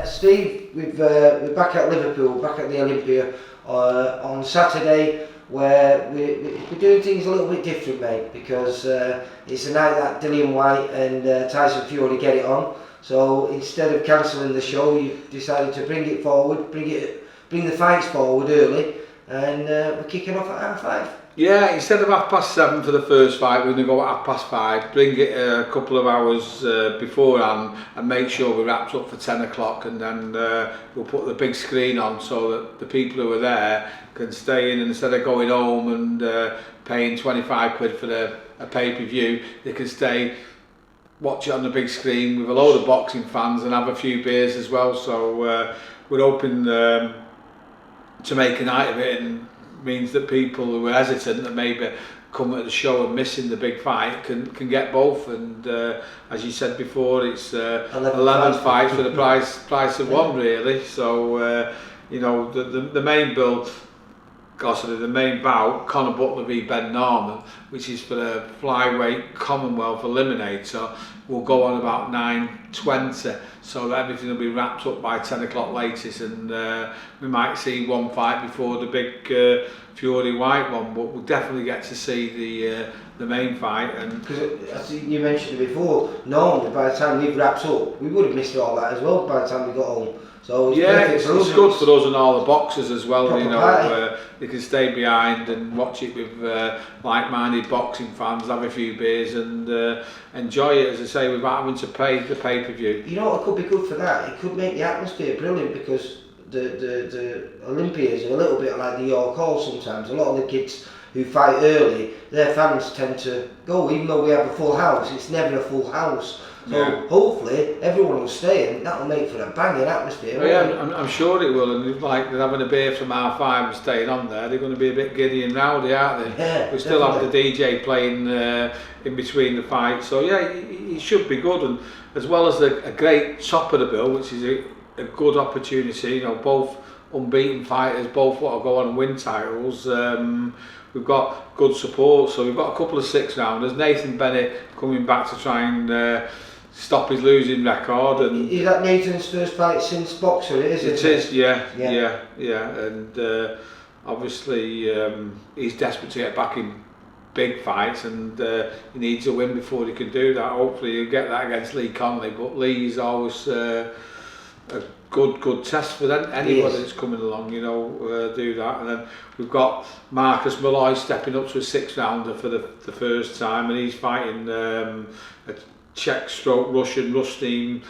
Steve, we're back at Liverpool, back at the Olympia on Saturday, where we're doing things a little bit different, mate, because it's a night that Whyte and Tyson Fury get it on. So instead of cancelling the show, you've decided to bring it forward, bring the fights forward early, and we're kicking off at 5:30. Yeah, instead of 7:30 for the first fight, we're going to go at 5:30, bring it a couple of hours beforehand and make sure we're wrapped up for 10 o'clock, and then we'll put the big screen on so that the people who are there can stay in, and instead of going home and paying 25 quid for a pay-per-view, they can stay, watch it on the big screen with a load of boxing fans and have a few beers as well. So we're hoping to make a night of it, and means that people who are hesitant and maybe come at the show and missing the big fight can get both. And as you said before, it's 11 fights for the price of one, really. So you know, the main bill, the main bout, Conor Butler v Ben Norman, which is for the flyweight Commonwealth Eliminator, will go on about 9:20, so that everything will be wrapped up by 10 o'clock latest, and we might see one fight before the big Fury Whyte one, but we'll definitely get to see the main fight. And because as you mentioned it before, normally by the time we've wrapped up, we would have missed all that as well by the time we got home. So it's it's good for us and all the boxers as well. Proper you know, they can stay behind and watch it with like-minded boxing fans, have a few beers and enjoy it, as I say, without having to pay the pay-per-view. You know what could be good for that? It could make the atmosphere brilliant, because the Olympians are a little bit like the York Hall sometimes. A lot of the kids who fight early, their fans tend to go, even though we have a full house, it's never a full house. So hopefully everyone will stay, and that'll make for a banging atmosphere. I'm sure it will, and like they're having a beer from R5 and staying on there, they're going to be a bit giddy and rowdy, aren't they? Yeah, we still have the DJ playing in between the fights, so yeah, it should be good. And as well as a great top of the bill, which is a good opportunity, you know, both unbeaten fighters, both want to go on and win titles. We've got good support, so we've got a couple of 6-rounders. Nathan Bennett coming back to try and stop his losing record. And is that Nathan's first fight since boxer? It is, yeah. And obviously he's desperate to get back in big fights, and he needs a win before he can do that. Hopefully he'll get that against Lee Connolly, but Lee's always a good test for anybody that's coming along, you know, do that. And then we've got Marcus Malloy stepping up to a 6-rounder for the first time, and he's fighting a Czech/Russian Rustin.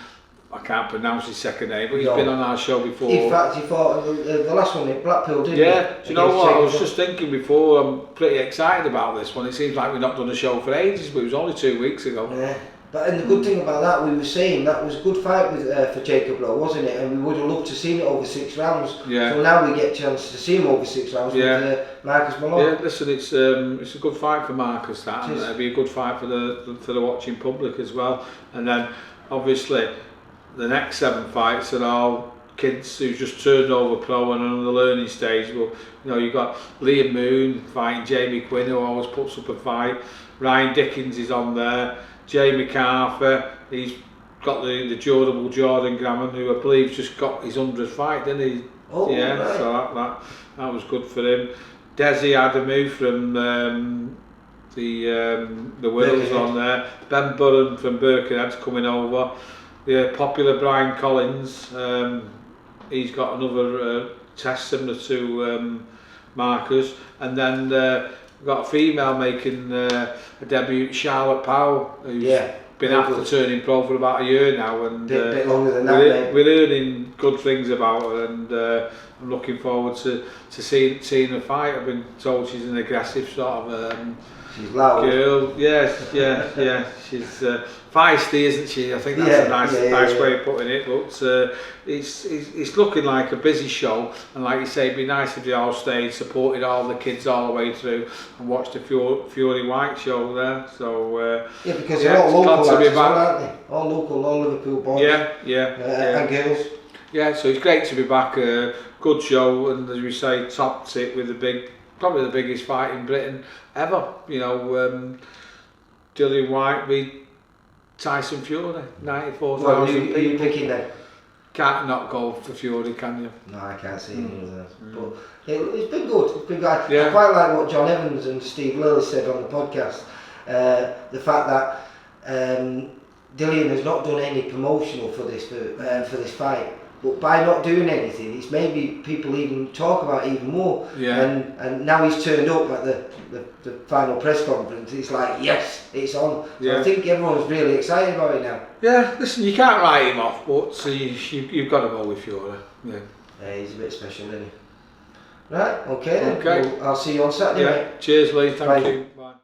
I can't pronounce his second name, but he's been on our show before. In fact, he fought the last one in Blackpool, didn't he? Yeah, do you know what? I was just thinking before, I'm pretty excited about this one. It seems like we've not done a show for ages, but it was only 2 weeks ago. Yeah. But and the good thing about that, we were saying that was a good fight with for Jacob Lowe, wasn't it? And we would have loved to see it over 6 rounds. Yeah. So now we get a chance to see him over 6 rounds with Marcus Malone. Yeah, listen, it's a good fight for Marcus, that, and it'll be a good fight for the watching public as well. And then obviously the next 7 fights are all kids who've just turned over pro and are on the learning stage. Well, you know, you've got Liam Moon fighting Jamie Quinn, who always puts up a fight. Ryan Dickens is on there. Jay MacArthur, he's got the durable Jordan Grammon, who I believe just got his 100th fight, didn't he? Oh, yeah, right. So that was good for him. Desi Adamu from the Wills on there. Ben Burren from Birkenhead's coming over. The popular Brian Collins, he's got another test similar to Marcus, and then we've got a female making a debut, Charlotte Powell, who's been after turning pro for about a year now, and bit longer than that, we're hearing good things about her, and I'm looking forward to seeing her fight. I've been told she's an aggressive sort of she's loud girl. Yes, yeah. She's feisty, isn't she? I think that's a nice way of putting it. But it's looking like a busy show, and like you say, it'd be nice if they all stayed, supported all the kids all the way through, and watched the Fury Whyte show there. So because they're all local lads as well, aren't they? All local, all Liverpool boys. And girls. Yeah, so it's great to be back. Good show, and as we say, topped it with probably the biggest fight in Britain ever. You know, Dillian Whyte beat Tyson Fury, Well, 94,000 who are you people. picking then? Can't not go for Fury, can you? No, I can't see any of that. But it's been good. It's been good. Yeah. I quite like what John Evans and Steve Lilly said on the podcast. The fact that Dillian has not done any promotional for this fight, but by not doing anything, it's maybe people even talk about it even more. Yeah. And now he's turned up at the final press conference. It's like, yes, it's on. So Yeah. I think everyone's really excited about it now. Yeah, listen, you can't write him off, but you've got to go with Fury. Yeah. He's a bit special, isn't he? Right, okay then. Okay. Well, I'll see you on Saturday, Yeah. mate. Cheers, Lee. Thank Bye. you. Bye.